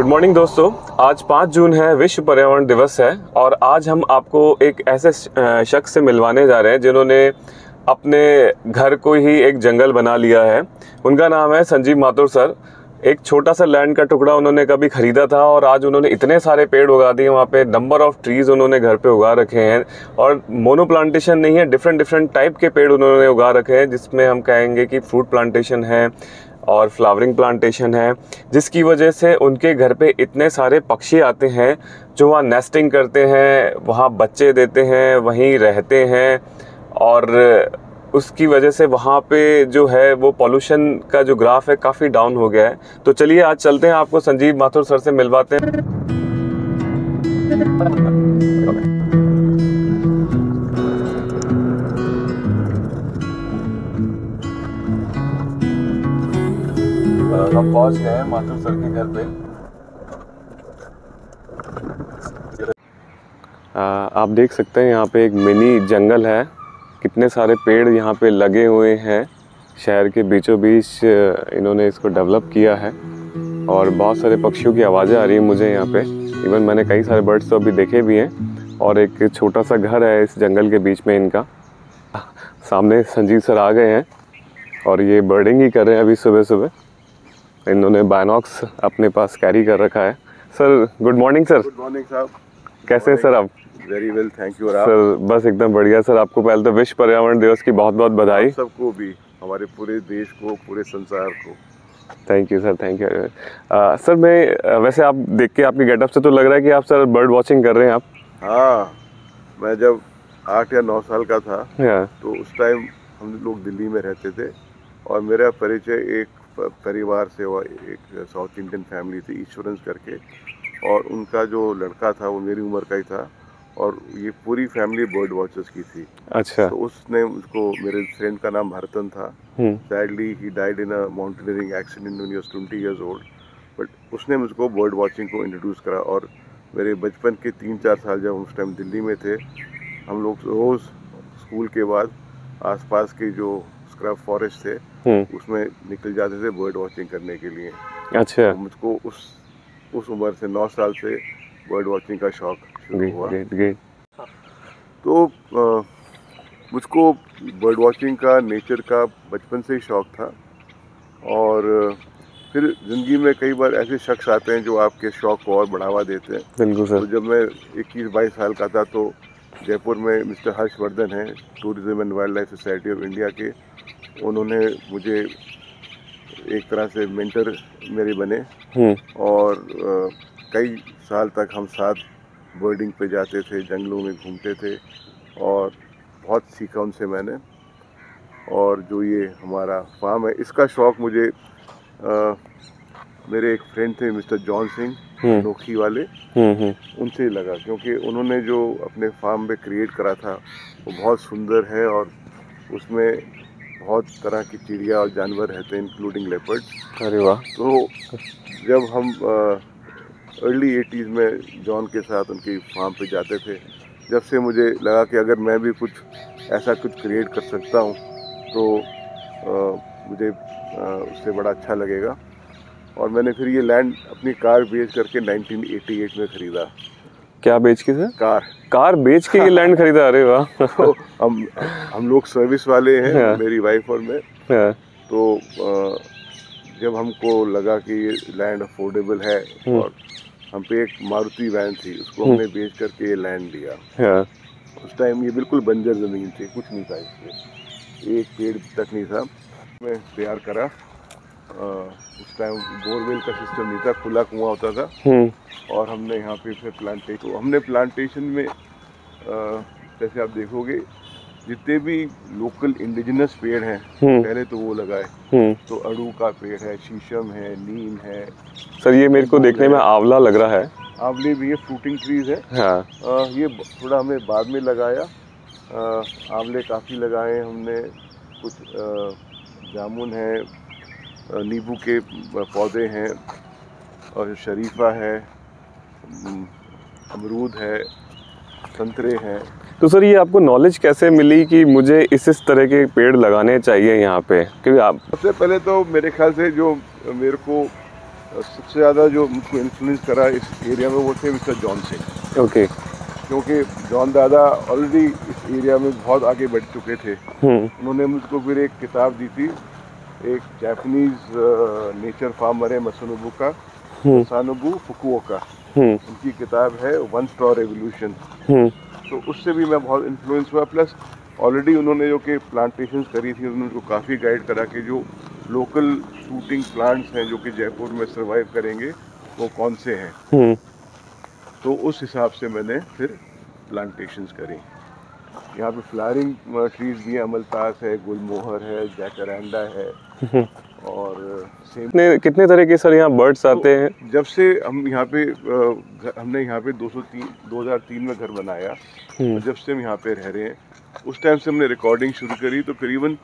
Good morning दोस्तों, आज 5 जून है, विश्व पर्यावरण दिवस है और आज हम आपको एक ऐसे शख्स से मिलवाने जा रहे हैं जिन्होंने अपने घर को ही एक जंगल बना लिया है। उनका नाम है संजीव माथुर सर। एक छोटा सा लैंड का टुकड़ा उन्होंने कभी खरीदा था और आज उन्होंने इतने सारे पेड़ उगा दिए, वहाँ पे नंबर ऑफ ट्रीज उन्होंने घर पे उगा रखे हैं और मोनो प्लांटेशन नहीं है, डिफरेंट टाइप के पेड़ उन्होंने उगा रखे हैं, जिसमें हम कहेंगे कि फ्रूट प्लांटेशन है और फ्लावरिंग प्लांटेशन है, जिसकी वजह से उनके घर पे इतने सारे पक्षी आते हैं जो वहाँ नेस्टिंग करते हैं, वहाँ बच्चे देते हैं, वहीं रहते हैं और उसकी वजह से वहाँ पे जो है वो पॉल्यूशन का जो ग्राफ है काफ़ी डाउन हो गया है। तो चलिए आज चलते हैं, आपको संजीव माथुर सर से मिलवाते हैं। हम पहुंच गए हैं माथुर सर के घर पे। आप देख सकते हैं यहाँ पे एक मिनी जंगल है, कितने सारे पेड़ यहाँ पे लगे हुए हैं। शहर के बीचों बीच इन्होंने इसको डेवलप किया है और बहुत सारे पक्षियों की आवाज़ें आ रही है मुझे यहाँ पे। इवन मैंने कई सारे बर्ड्स तो अभी देखे भी हैं और एक छोटा सा घर है इस जंगल के बीच में इनका। सामने संजीव सर आ गए हैं और ये बर्डिंग ही कर रहे हैं अभी सुबह सुबह। इन्होंने बायनॉक्स अपने पास कैरी कर रखा है। Sir good morning sir. Good morning साहब। कैसे हैं सर आप? Very well, thank you. Sir बस एकदम बढ़िया सर। आपको पहले तो विश्व पर्यावरण दिवस की बहुत बहुत बधाई। सबको भी, हमारे पूरे देश को, पूरे संसार को। Thank you sir, thank you. Sir मैं वैसे आप देख के आपके गेटअप से तो लग रहा है कि आप सर बर्ड वॉचिंग कर रहे हैं आप। हाँ, मैं जब 8 या 9 साल का था तो उस टाइम हम लोग दिल्ली में रहते थे और मेरा परिचय एक परिवार से हुआ। एक साउथ इंडियन फैमिली थी, ईश्वरंस करके, और उनका जो लड़का था वो मेरी उम्र का ही था और ये पूरी फैमिली बर्ड वॉचर्स की थी। अच्छा। तो उसने उसको, मेरे फ्रेंड का नाम भारतन था। Sadly he died in a mountaineering accident when he was 20 years old. But उसने मुझको बर्ड वॉचिंग को इंट्रोड्यूस करा और मेरे बचपन के 3-4 साल जब उस टाइम दिल्ली में थे, हम लोग रोज़ स्कूल के बाद आसपास के जो स्क्रब फॉरेस्ट थे उसमें निकल जाते थे बर्ड वॉचिंग करने के लिए। अच्छा। तो मुझको उस उम्र से 9 साल से बर्ड वॉचिंग का शौक शुरू हुआ। तो मुझको बर्ड वॉचिंग का, नेचर का बचपन से ही शौक था और फिर ज़िंदगी में कई बार ऐसे शख्स आते हैं जो आपके शौक को और बढ़ावा देते हैं। बिल्कुल सर। तो जब मैं 21-22 साल का था तो जयपुर में मिस्टर हर्षवर्धन हैं, tourism and wild life society of India के, उन्होंने मुझे एक तरह से मेंटर मेरे बने और कई साल तक हम साथ बर्डिंग पे जाते थे, जंगलों में घूमते थे और बहुत सीखा उनसे मैंने। और जो ये हमारा फार्म है, इसका शौक मुझे मेरे एक फ्रेंड थे मिस्टर जॉन सिंह नोखी वाले, उनसे ही लगा, क्योंकि उन्होंने जो अपने फार्म में क्रिएट करा था वो बहुत सुंदर है और उसमें बहुत तरह की चिड़िया और जानवर रहते हैं, इंक्लूडिंग लेपर्ड्स। अरे वाह। तो जब हम अर्ली 80s में जॉन के साथ उनकी फार्म पे जाते थे, जब से मुझे लगा कि अगर मैं भी कुछ ऐसा कुछ क्रिएट कर सकता हूँ तो मुझे उससे बड़ा अच्छा लगेगा। और मैंने फिर ये लैंड अपनी कार बेच करके 1988 में ख़रीदा। क्या बेच के सर? कार बेच के ये लैंड खरीदा? अरे वाह। तो हम लोग सर्विस वाले हैं, मेरी वाइफ और मैं। तो जब हमको लगा कि ये लैंड अफोर्डेबल है और हम पे एक मारुति वैन थी, उसको हमने बेच करके ये लैंड लिया। उस टाइम ये बिल्कुल बंजर ज़मीन थी, कुछ नहीं था इसमें, एक पेड़ तक नहीं था। मैं तैयार करा, उस टाइम बोरवेल का सिस्टम नहीं था, खुला कुआं होता था और हमने यहाँ पे फिर प्लांटेशन, तो हमने प्लांटेशन में जैसे आप देखोगे जितने भी लोकल इंडिजिनस पेड़ हैं पहले तो वो लगाए। तो अड़ू का पेड़ है, शीशम है, नीम है। सर ये मेरे को देखने में आंवला लग रहा है। आंवले भी है, फ्रूटिंग ट्रीज है। ये थोड़ा हमने बाद में लगाया। आंवले काफ़ी लगाए हमने, कुछ जामुन है, नींबू के पौधे हैं और शरीफा है, अमरूद है, संतरे हैं। तो सर ये आपको नॉलेज कैसे मिली कि मुझे इस तरह के पेड़ लगाने चाहिए यहाँ पे? क्योंकि आप सबसे पहले तो मेरे ख्याल से जो मेरे को सबसे ज़्यादा जो मुझको इन्फ्लुएंस करा इस एरिया में वो थे मिस्टर जॉन सिंह। ओके। क्योंकि जॉन दादा ऑलरेडी इस एरिया में बहुत आगे बढ़ चुके थे। उन्होंने मुझको फिर एक किताब दी थी, एक जापानीज नेचर फार्मर है मसुनोबु फुकुओका, उनकी किताब है वन स्ट्रॉ रेवोल्यूशन। तो उससे भी मैं बहुत इन्फ्लुएंस हुआ। प्लस ऑलरेडी उन्होंने जो कि प्लांटेशंस करी थी, उन्होंने उनको काफ़ी गाइड करा कि जो लोकल फ्रूटिंग प्लांट्स हैं जो कि जयपुर में सरवाइव करेंगे वो कौन से हैं। तो उस हिसाब से मैंने फिर प्लांटेशंस करी। यहाँ पे फ्लावरिंग ट्रीज भी हैं, अमलतास है, गुलमोहर है, जैकरेंडा है और सेम। कितने तरह के सर यहाँ बर्ड्स आते हैं? तो जब से हम यहाँ पे हमने यहाँ पे 2003 में घर बनाया, और जब से हम यहाँ पे रह रहे हैं उस टाइम से हमने रिकॉर्डिंग शुरू करी, तो करीबन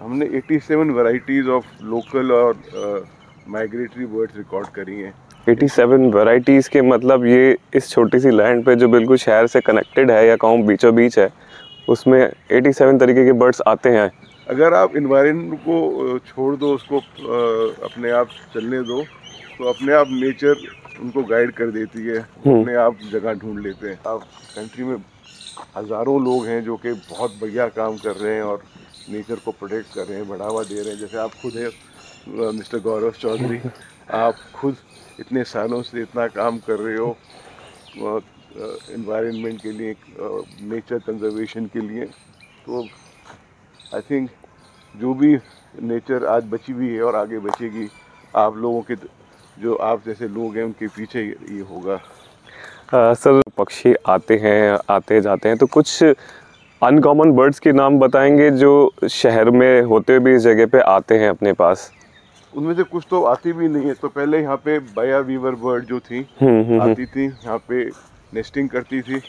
हमने 87 वैरायटीज़ ऑफ लोकल और माइग्रेटरी बर्ड्स रिकॉर्ड करी हैं। 87 वैरायटीज़ के मतलब ये इस छोटी सी लैंड पे जो बिल्कुल शहर से कनेक्टेड है या कहूँ बीचों बीच है, उसमें 87 तरीके के बर्ड्स आते हैं। अगर आप इन्वायरमेंट को छोड़ दो, उसको अपने आप चलने दो, तो अपने आप नेचर उनको गाइड कर देती है, अपने आप जगह ढूंढ लेते हैं। अब कंट्री में हज़ारों लोग हैं जो कि बहुत बढ़िया काम कर रहे हैं और नेचर को प्रोटेक्ट कर रहे हैं, बढ़ावा दे रहे हैं। जैसे आप खुद हैं मिस्टर गौरव चौधरी, आप खुद इतने सालों से इतना काम कर रहे हो एनवायरनमेंट के लिए, नेचर कंजर्वेशन के लिए। तो आई थिंक जो भी नेचर आज बची हुई है और आगे बचेगी, आप लोगों के जो आप जैसे लोग हैं उनके पीछे ये होगा। सर पक्षी आते हैं, आते जाते हैं, तो कुछ अनकॉमन बर्ड्स के नाम बताएंगे जो शहर में होते भी इस जगह पे आते हैं अपने पास? उनमें से कुछ तो आती भी नहीं है। तो पहले यहाँ पे बाया वीवर बर्ड जो थी आती थी, यहाँ पे नेस्टिंग करती थी।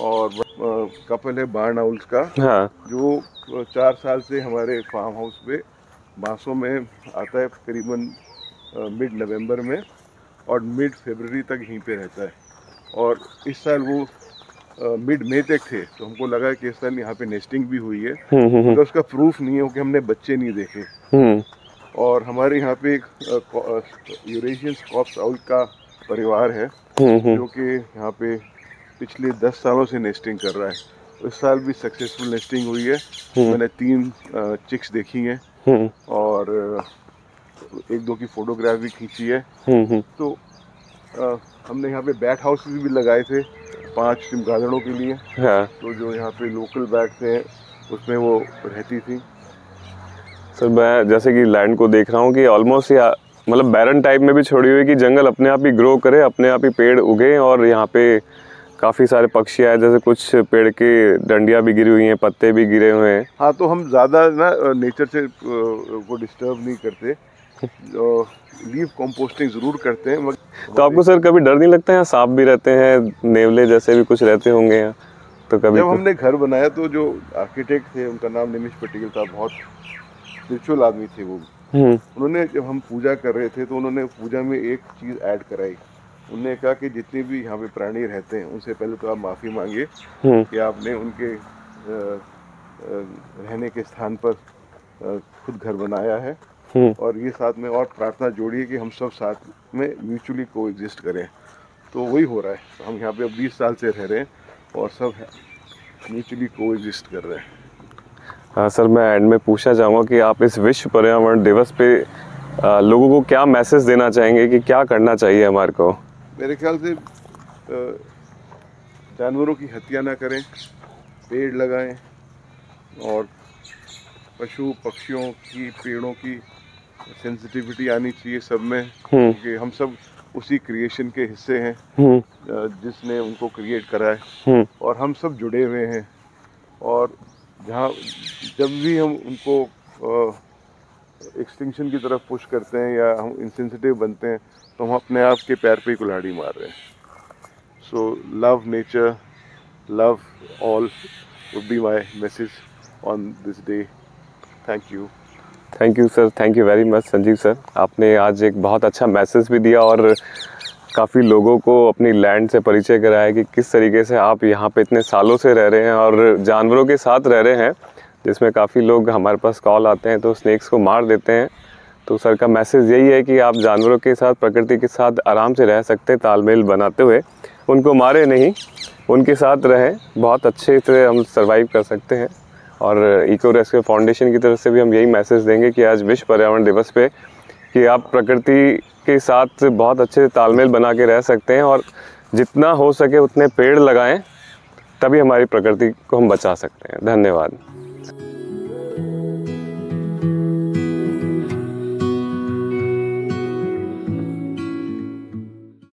और कपल है बार्न आउल्स का, हाँ। जो 4 साल से हमारे फार्म हाउस पे बांसों में आता है, करीबन मिड नवंबर में, और मिड फरवरी तक यहीं पे रहता है। और इस साल वो मिड मई तक थे, तो हमको लगा कि इस साल यहाँ पे नेस्टिंग भी हुई है। तो उसका प्रूफ नहीं है कि हमने बच्चे नहीं देखे। और हमारे यहाँ पे एक यूरेशियन स्कॉप्स आउल का परिवार है जो कि यहाँ पे पिछले 10 सालों से नेस्टिंग कर रहा है। इस साल भी सक्सेसफुल नेस्टिंग हुई है। मैंने 3 चिक्स देखी हैं और 1-2 की फोटोग्राफ भी खींची है। तो हमने यहाँ पे बैट हाउस भी लगाए थे 5 चमगादड़ों के लिए। हाँ। तो जो यहाँ पे लोकल बैट्स हैं उसमें वो रहती थी। सर मैं जैसे कि लैंड को देख रहा हूँ कि ऑलमोस्ट या मतलब बैरन टाइप में भी छोड़ी हुई कि जंगल अपने आप ही ग्रो करे, अपने आप ही पेड़ उगे, और यहाँ पे काफ़ी सारे पक्षी आए, जैसे कुछ पेड़ की डंडियाँ भी गिरी हुई हैं, पत्ते भी गिरे हुए हैं। हाँ, तो हम ज़्यादा ना नेचर से को डिस्टर्ब नहीं करते, लीव कंपोस्टिंग ज़रूर करते हैं। तो आपको सर कभी डर नहीं लगता है? यहाँ सांप भी रहते हैं, नेवले जैसे भी कुछ रहते होंगे यहाँ, तो कभी? जब हमने घर बनाया तो जो आर्किटेक्ट थे उनका नाम निमिष पटेल था, बहुत स्पिरिचुअल आदमी थे वो। उन्होंने जब हम पूजा कर रहे थे तो उन्होंने पूजा में एक चीज़ ऐड कराई। उन्होंने कहा कि जितने भी यहाँ पे प्राणी रहते हैं उनसे पहले तो आप माफ़ी मांगिए कि आपने उनके रहने के स्थान पर खुद घर बनाया है, और ये साथ में और प्रार्थना जोड़िए कि हम सब साथ में म्यूचुअली को एग्जिस्ट करें। तो वही हो रहा है। तो हम यहाँ पे अब 20 साल से रह रहे हैं और सब म्यूचुअली को एग्जिस्ट कर रहे हैं। हाँ सर, मैं एंड में पूछना चाहूँगा कि आप इस विश्व पर्यावरण दिवस पे लोगों को क्या मैसेज देना चाहेंगे कि क्या करना चाहिए हमारे को? मेरे ख्याल से जानवरों की हत्या ना करें, पेड़ लगाएं, और पशु पक्षियों की, पेड़ों की सेंसिटिविटी आनी चाहिए सब में, क्योंकि हम सब उसी क्रिएशन के हिस्से हैं जिसने उनको क्रिएट करा है, और हम सब जुड़े हुए हैं। और जब भी हम उनको एक्सटिंक्शन की तरफ पुश करते हैं या हम इंसेंसिटिव बनते हैं, तो हम अपने आप के पैर पे कुल्हाड़ी मार रहे हैं। So love nature, love all would be my message on this day. Thank you. Thank you sir, thank you very much Sanjeev sir. आपने आज एक बहुत अच्छा मैसेज भी दिया और काफ़ी लोगों को अपनी लैंड से परिचय कराया कि किस तरीके से आप यहाँ पे इतने सालों से रह रहे हैं और जानवरों के साथ रह रहे हैं, जिसमें काफ़ी लोग हमारे पास कॉल आते हैं तो स्नेक्स को मार देते हैं। तो सर का मैसेज यही है कि आप जानवरों के साथ, प्रकृति के साथ आराम से रह सकते हैं, तालमेल बनाते हुए, उनको मारे नहीं, उनके साथ रहें, बहुत अच्छे से हम सर्वाइव कर सकते हैं। और इको रेस्क्यू फाउंडेशन की तरफ से भी हम यही मैसेज देंगे कि आज विश्व पर्यावरण दिवस पे कि आप प्रकृति के साथ बहुत अच्छे तालमेल बना के रह सकते हैं और जितना हो सके उतने पेड़ लगाएं, तभी हमारी प्रकृति को हम बचा सकते हैं। धन्यवाद।